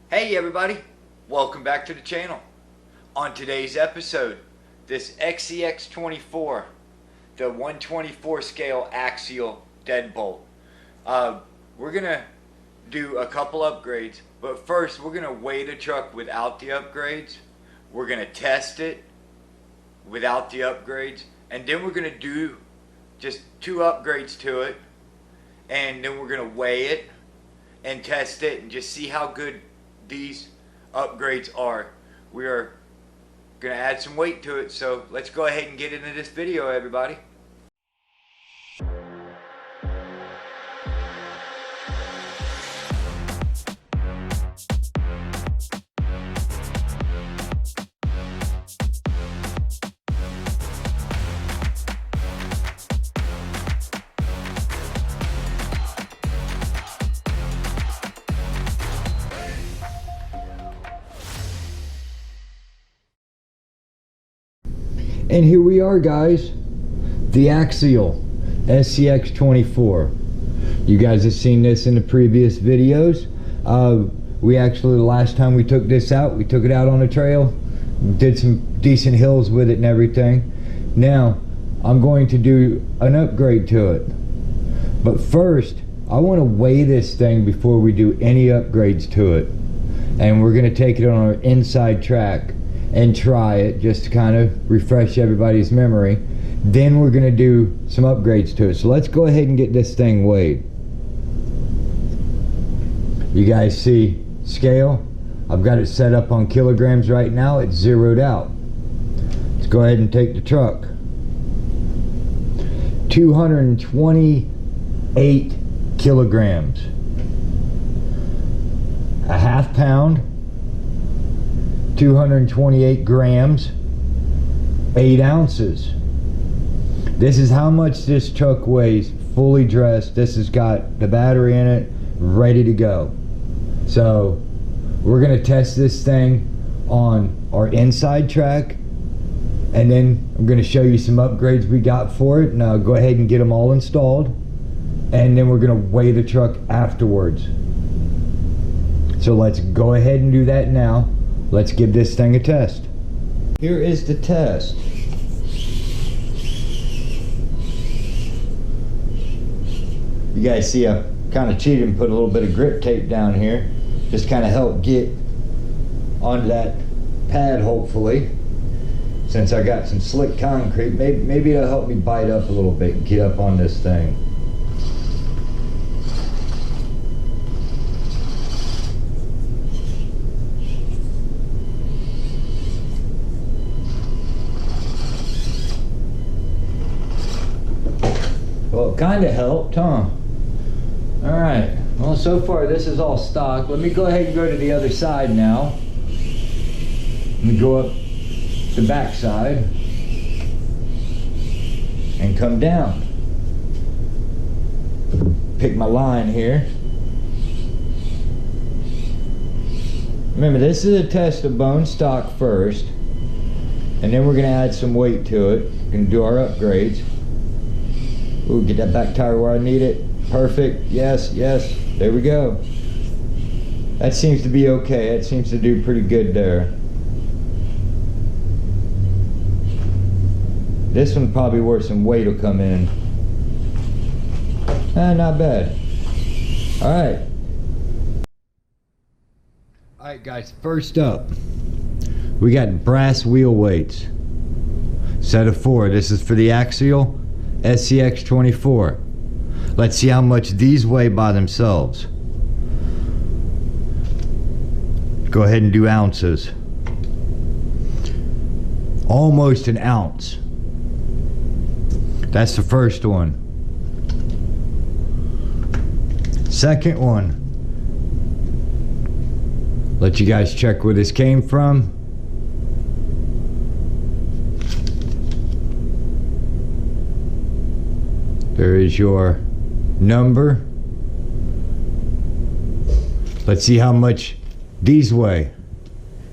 Hey everybody, welcome back to the channel. On today's episode, this scx24, the 124 scale axial deadbolt. We're gonna do a couple upgrades, but first we're gonna weigh the truck without the upgrades. We're gonna test it without the upgrades, and then we're gonna do just 2 upgrades to it, and then we're gonna weigh it and test it and just see how good these upgrades are. We are gonna add some weight to it, so let's go ahead and get into this video, everybody. And here we are, guys, the axial scx24. You guys have seen this in the previous videos. We actually, the last time we took this out, we took it out on the trail, did some decent hills with it and everything. Now I'm going to do an upgrade to it, but first I want to weigh this thing before we do any upgrades to it, and we're going to take it on our inside track and try it just to kind of refresh everybody's memory. Then we're going to do some upgrades to it. So let's go ahead and get this thing weighed. You guys see scale? I've got it set up on kilograms right now. It's zeroed out. Let's go ahead and take the truck. 228 kilograms. A half pound. 228 grams, 8 ounces. This is how much this truck weighs, fully dressed. This has got the battery in it, ready to go. So we're gonna test this thing on our inside track, and then I'm gonna show you some upgrades we got for it. Now go ahead and get them all installed, and then we're gonna weigh the truck afterwards. So let's go ahead and do that now. Let's give this thing a test. Here is the test. You guys see I kind of cheated and put a little bit of grip tape down here. Just kind of help get onto that pad, hopefully. Since I got some slick concrete, maybe it'll help me bite up a little bit and get up on this thing. Well, it kind of helped, huh? Alright, well, so far this is all stock. Let me go ahead and go to the other side now. Let me go up the back side and come down. Pick my line here. Remember, this is a test of bone stock first, and then we're going to add some weight to it. We're going to do our upgrades. Ooh, get that back tire where I need it. Perfect. Yes, yes. There we go. That seems to be okay. It seems to do pretty good there. This one probably where some weight will come in. Not bad. Alright. Alright guys, first up, we got brass wheel weights. Set of 4. This is for the axial scx24. Let's see how much these weigh by themselves. Go ahead and do ounces. Almost an ounce. That's the first one. Second one. Let you guys check where this came from. There is your number. Let's see how much these weigh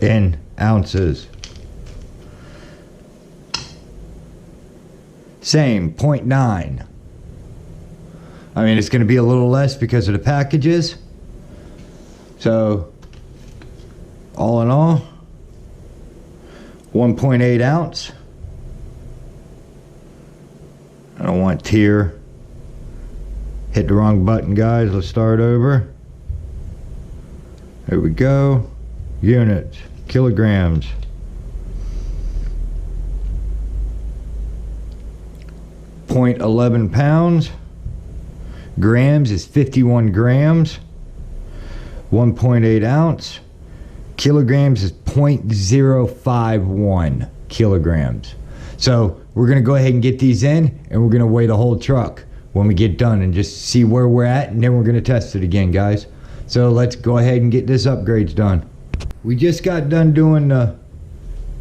in ounces. Same, 0.9. I mean, it's going to be a little less because of the packages. So All in all, 1.8 ounce. I don't want tier. Hit the wrong button, guys. Let's start over. There we go. Units, kilograms. 0.11 pounds. Grams is 51 grams. 1.8 ounce. Kilograms is 0.051 kilograms. So we're going to go ahead and get these in, and we're going to weigh the whole truck when we get done and just see where we're at, and then we're going to test it again, guys. So let's go ahead and get this upgrades done. We just got done doing the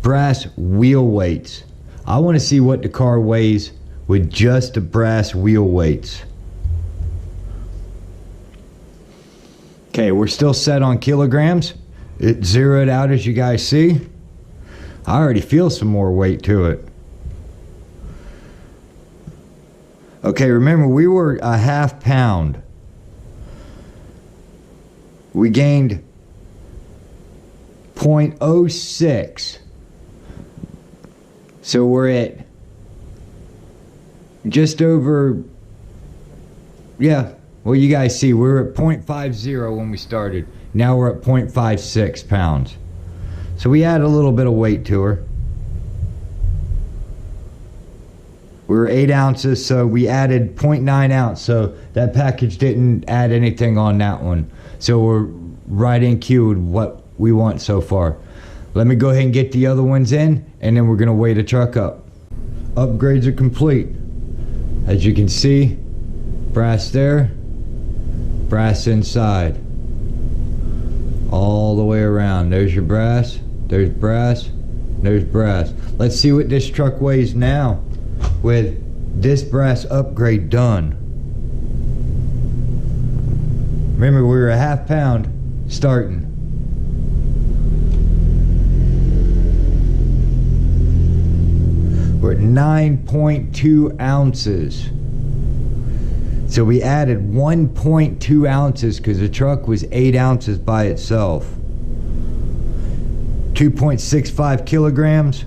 brass wheel weights. I want to see what the car weighs with just the brass wheel weights. Okay, we're still set on kilograms. It zeroed out, as you guys see. I already feel some more weight to it. Okay, remember we were a half pound. We gained 0.06. So we're at just over, yeah, well, you guys see, we were at 0.50 when we started. Now we're at 0.56 pounds. So we add a little bit of weight to her. We were 8 ounces, so we added 0.9 ounce. So that package didn't add anything on that one. So we're right in queue with what we want so far. Let me go ahead and get the other ones in, and then we're gonna weigh the truck up. Upgrades are complete. As you can see, brass there, brass inside. All the way around. There's your brass, there's brass, there's brass. Let's see what this truck weighs now with this brass upgrade done. Remember, we were a half pound starting. We're at 9.2 ounces. So we added 1.2 ounces because the truck was 8 ounces by itself. 2.65 kilograms,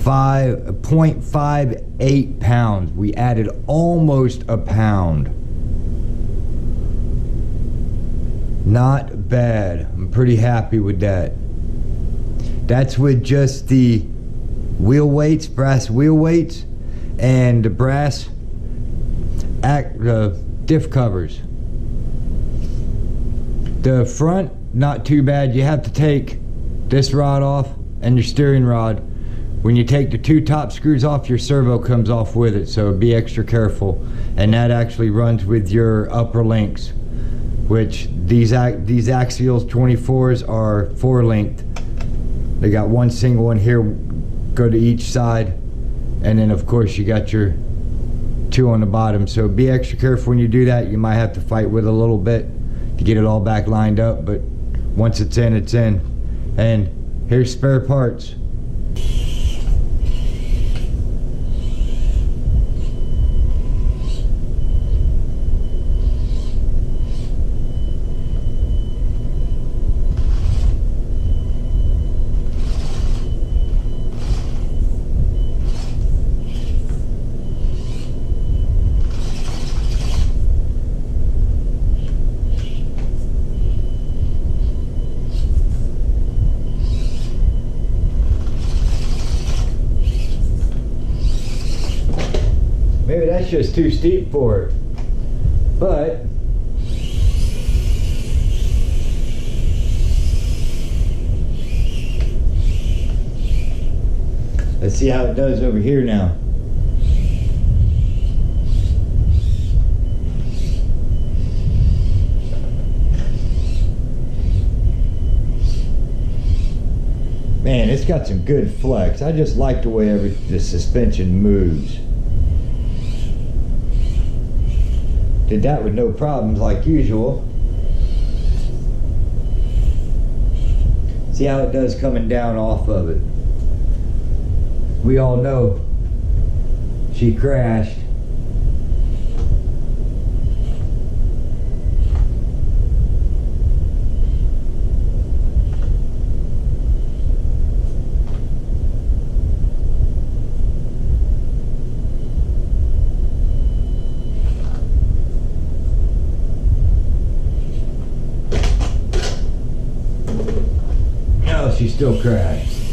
0.58 pounds. We added almost a pound. Not bad. I'm pretty happy with that. That's with just the wheel weights, brass wheel weights, and the brass diff covers. The front, not too bad. You have to take this rod off and your steering rod. When you take the 2 top screws off, your servo comes off with it, so be extra careful. And that actually runs with your upper links, which these axial 24s are 4-linked. They got one single one here, go to each side, and then of course you got your 2 on the bottom. So be extra careful when you do that. You might have to fight with a little bit to get it all back lined up, but once it's in, it's in. And here's spare parts. Maybe that's just too steep for it, but let's see how it does over here now. Man, it's got some good flex. I just like the way the suspension moves. Did that with no problems like usual. See how it does coming down off of it. We all know she crashed. she still crashed.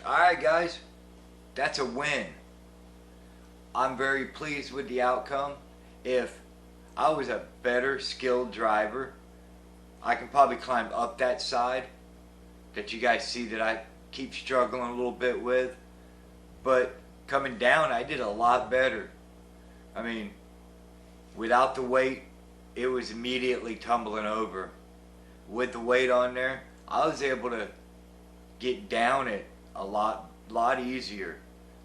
Alright guys, that's a win. I'm very pleased with the outcome. If I was a better skilled driver, I can probably climb up that side that you guys see that I keep struggling a little bit with. But coming down, I did a lot better. I mean, without the weight, it was immediately tumbling over. With the weight on there, I was able to get down it a lot easier.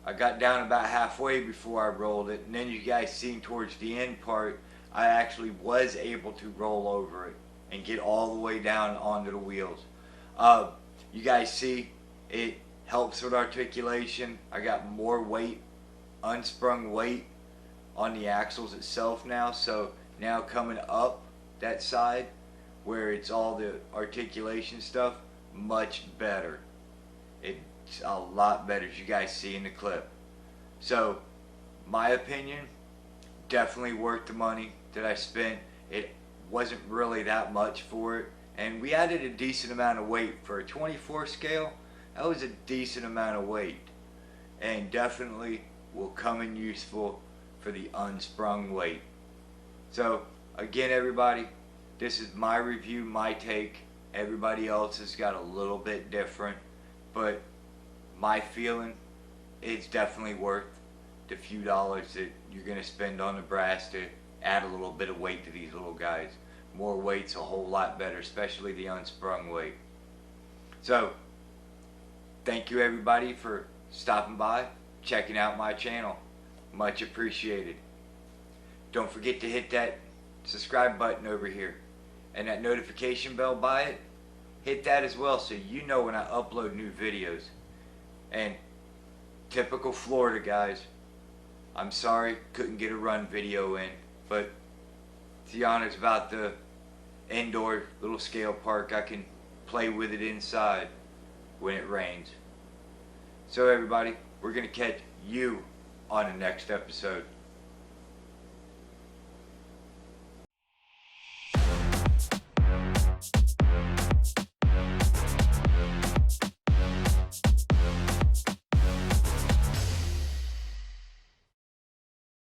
I got down about halfway before I rolled it, and then you guys seen towards the end part, I actually was able to roll over it and get all the way down onto the wheels. You guys see it helps with articulation. I got more weight, unsprung weight on the axles itself now, so now coming up that side where it's all the articulation stuff, much better. It's a lot better, as you guys see in the clip. So my opinion, definitely worth the money that I spent. It wasn't really that much for it, and we added a decent amount of weight for a 24 scale. That was a decent amount of weight, and definitely will come in useful for the unsprung weight. So again, everybody, this is my review, my take. Everybody else has got a little bit different, but my feeling, it's definitely worth the few dollars that you're going to spend on the brass to add a little bit of weight to these little guys. More weight's a whole lot better, especially the unsprung weight. So thank you everybody for stopping by, checking out my channel. Much appreciated. Don't forget to hit that subscribe button over here and that notification bell by it. Hit that as well so you know when I upload new videos. And typical Florida guys, I'm sorry couldn't get a run video in, but Tiana's about the indoor little scale park. I can play with it inside when it rains. So everybody, we're going to catch you on the next episode.